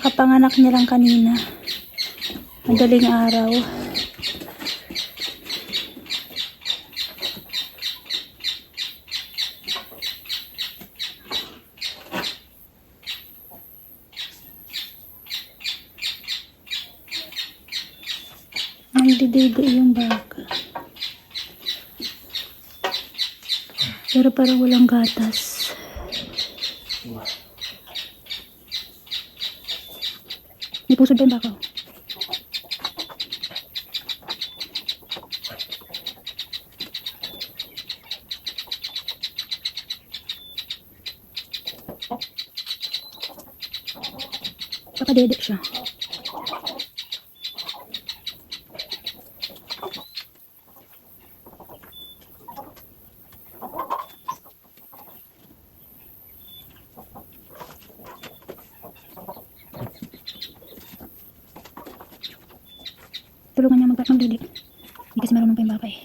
Kakapanganak niya lang kanina. Madaling araw. Nagdididi yung baka. Pero parang walang gatas. May pusod ba yung baka? Kakadede siya. Tulungan niya magdidi. Hindi kasi marunong pa yung baka eh.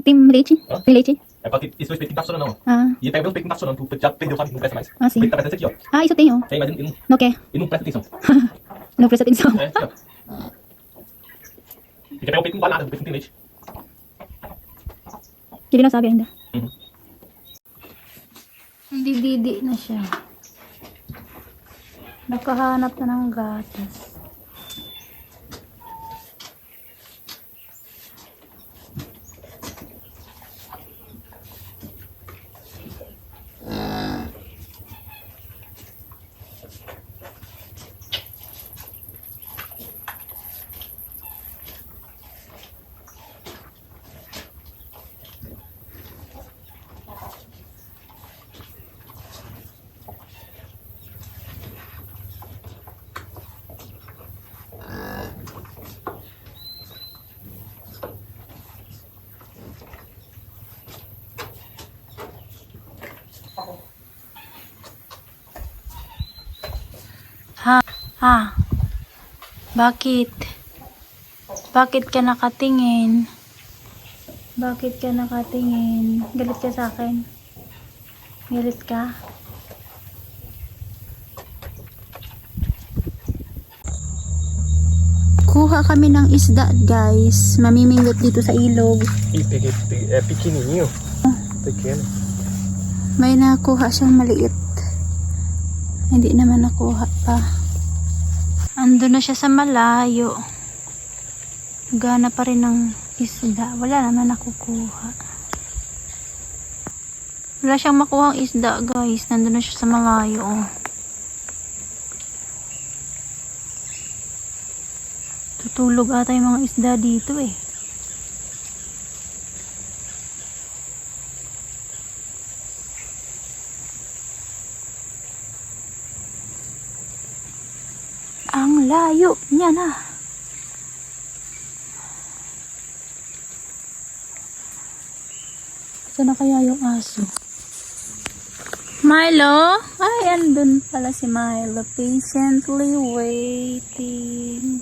Tem leite? Hã? Tem leite? É porque isso o espeto tá funcionando não. Ah, E pega o espeto que tá funcionando, tu já perdeu, sabe? Não presta mais. Ah, sim. O espeto tá prestando aqui, ó. ah, isso tem, ó. Tem, mas ele Não quer? não presta atenção. Não presta atenção. É, aqui, ó. Porque pegar o peito não vale nada, o peito não tem leite. Hindi na sabi ainda. Uhum. Didi na siya. Nakahanap na ng gatas. Ha? Bakit? Bakit ka nakatingin? Bakit ka nakatingin? Galit ka sa akin? Galit ka? Kuha kami ng isda, guys. Mamimingwit dito sa ilog. É pequenininho. Pequeno. May nakuha siyang maliit. Hindi naman nakuha pa. Ando na siya sa malayo. Gana pa rin ng isda. Wala naman nakukuha. Wala siyang makuha ang isda, guys. Nando na siya sa malayo. Oh. Tutulog ata yung mga isda dito eh. Ang layo niya na. Saan na kaya yung aso? Milo? Ay, andun pala si Milo. Patiently waiting.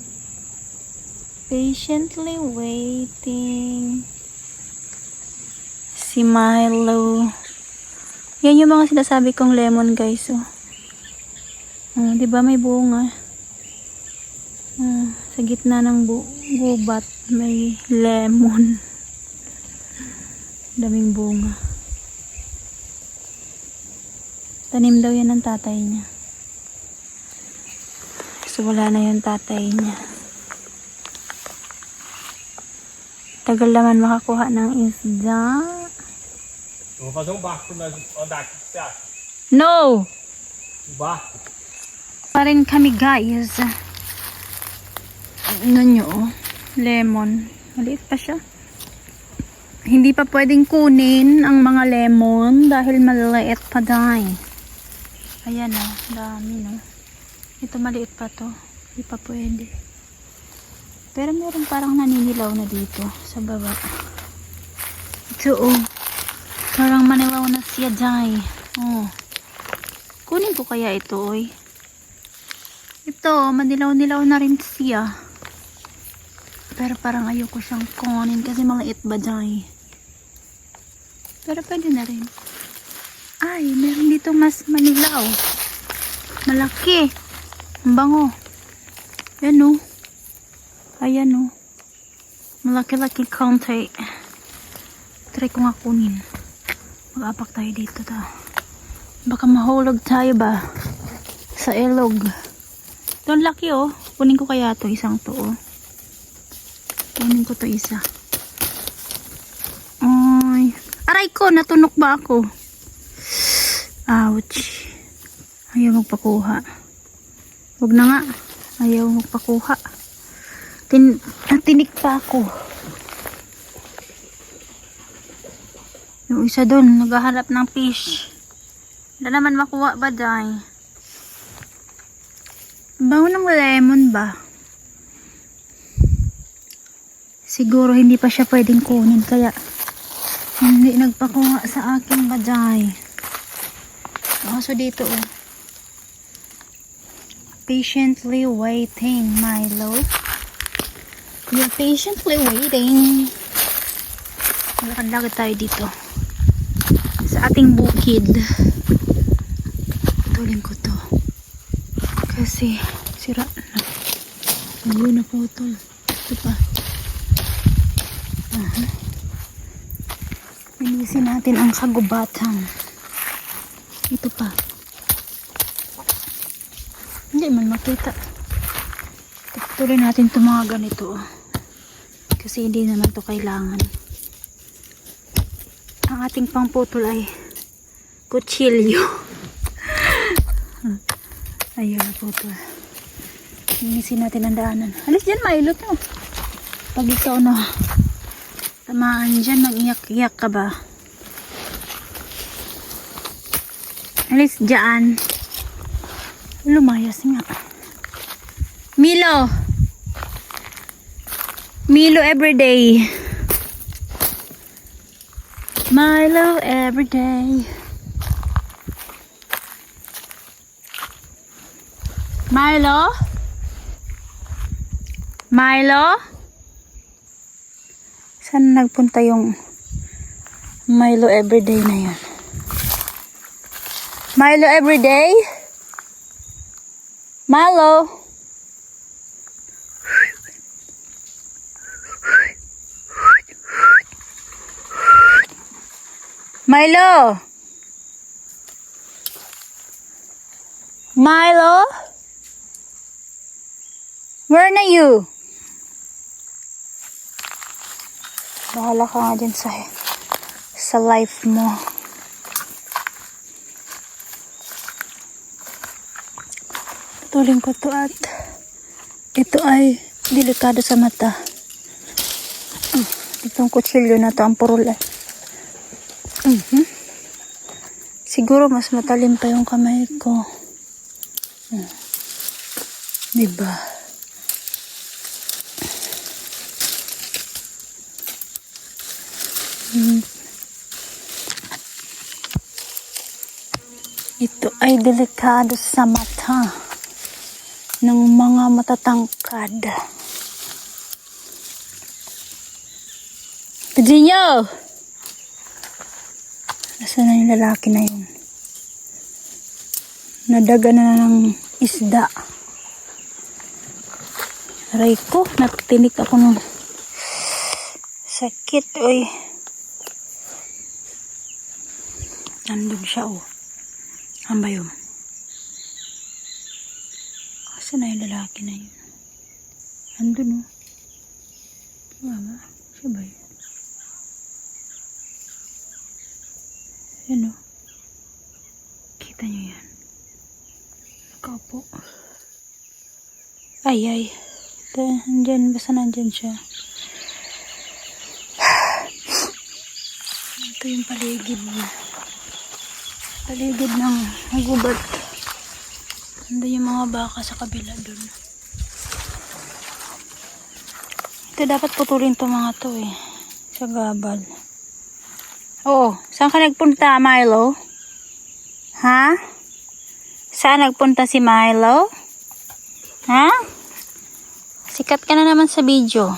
Patiently waiting. Si Milo. Yan yung mga sinasabi kong lemon, guys. Oh. Diba may bunga? Sa gitna ng gubat may lemon. Daming bunga. Tanim daw yan ng tatay niya. So wala na yung tatay niya. Tagal naman makakuha ng isda. Vou fazer barco pra nós andar aqui, o que você acha? No! Barco? Pa rin kami, guys. Ano nyo, oh. Lemon. Maliit pa siya. Hindi pa pwedeng kunin ang mga lemon dahil maliit pa dahil. Ayan, oh. Dami, no. Ito maliit pa to. Hindi pa pwede. Pero meron parang naninilaw na dito sa baba. Ito, oh. Parang manilaw na siya dahil. Oh. Kunin ko kaya ito, oy. Ito, madilaw-dilaw na rin siya. Pero parang ayoko siyang kunin kasi maliit ba dyan. Pero pwede na rin. Ay, meron dito mas manilaw. Malaki. Ang bango. Yan o. Ayan o. Malaki-laki konti. Try ko nga kunin. Mag-apak tayo dito ta. Baka mahulog tayo ba? Sa ilog. Ito ang laki oh. Kunin ko kaya to isang to oh. Kunin ko to isa. Ay. Aray ko, natunok ba ako? Ouch. Ayaw magpakuha. Huwag na nga. Ayaw magpakuha. Tinik pa ako. Yung isa dun, naghahanap ng fish. Wala naman makuha ba dahil? Bango ng lemon ba? Siguro hindi pa siya pwedeng kunin kaya hindi nagpakuha sa aking baday. So dito oh. Patiently waiting, Milo. You're patiently waiting. Lakad-lakad tayo dito. Sa ating bukid. Tulin ko to. Kasi sira na. Ayun na po ito. Ito pa. Linisin natin ang kagubatan. Ito pa. Hindi man makita. Tuloy natin itong mga ganito. Kasi hindi naman to kailangan. Ang ating pangputol ay kutsilyo. Ayun na putol. Linisin natin ang daanan. Alis dyan, Milo to. Pag ikaw na tamaan dyan, mag-iyak-iyak ka ba? Alis dyan. Lumayas nga. Milo! Milo everyday. Milo everyday. Milo? Milo? Saan nagpunta yung Milo everyday na yan? Milo everyday? Milo? Milo? Milo? Where na you? Bahala ka nga dyan sa life mo. Putulin ko to at ito ay delikado sa mata. Itong kutsilyo na to ang purul ay. Siguro mas matalim pa yung kamay ko. Diba? Ito ay delikado sa mata ng mga matatangkad. Virginia! Nasaan na yung lalaki na yun? Nadaga na ng isda. Aray ko, natinik ako ng sakit. Oy. Nandun siya oh. Ano ba yun? Saan na yung lalaki na yun? Nandun oh. Mama, siya ba yun? Yan oh. Kita nyo yan. Nakaupo. Ay. Nandyan, basta nandyan siya. Ito yung paligid niya. Paligid ng gubat. Nandun yung mga baka sa kabila dun. Ito dapat putulin to mga to eh. Sa gabal. Oo. Saan ka nagpunta, Milo? Ha? Saan nagpunta si Milo? Ha? Sikat ka na naman sa video.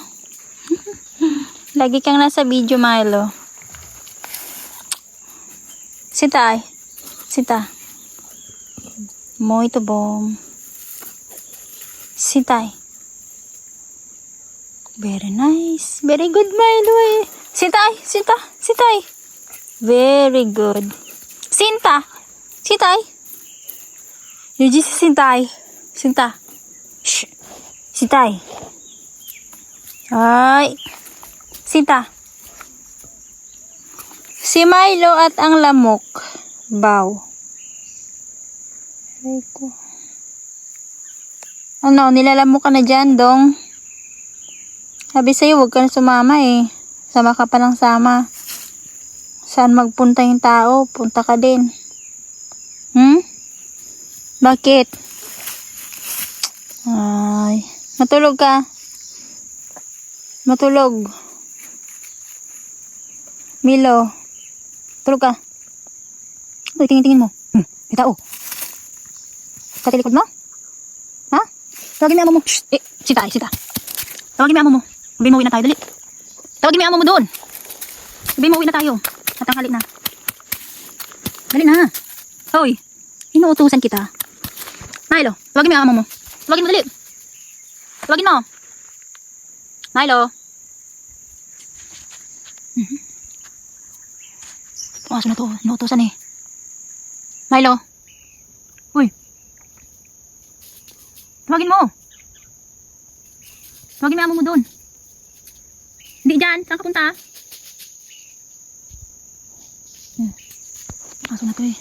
Lagi kang nasa video, Milo. Sita ay. Sita. Muito bom. Sita ay. Very nice. Very good, Milo eh. Sita ay. Sita. Sita ay. Very good. Sinta. Sita ay. Yuji si Sinta ay. Sinta. Shh. Sita ay. Ay. Sita. Si Milo at ang lamok. Bow. Ay ko. Ano, nilalamok ka na dyan, Dong? Sabi sa'yo, huwag ka na sumama eh. Sama ka pa ng sama. Saan magpunta yung tao, punta ka din. Bakit? Ay, matulog ka. Matulog. Milo. Tulog ka. Uy, tingin-tingin mo. May tao. Sa tilikod mo? Ha? Tawagin mo yung amo mo. Shh. Sita. Tawagin mo yung amo mo. Sabihin mo, uwi na tayo. Dali. Tawagin mo yung amo mo doon. Sabihin mo, uwi na tayo. Natanghali na. Dali na. Hoy. Inuutusan kita. Milo, tawagin mo yung amo mo. Tawagin mo, dali. Tawagin mo. Milo. Aso na to. Inuutusan eh. Milo. Uy. Tawagin mo. Tawagin mo yung amo mo doon. Hindi dyan. Saan ka punta? Aso na to eh.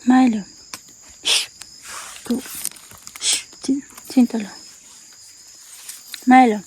Milo. Shh. Go. Shh. Sintalo. Milo.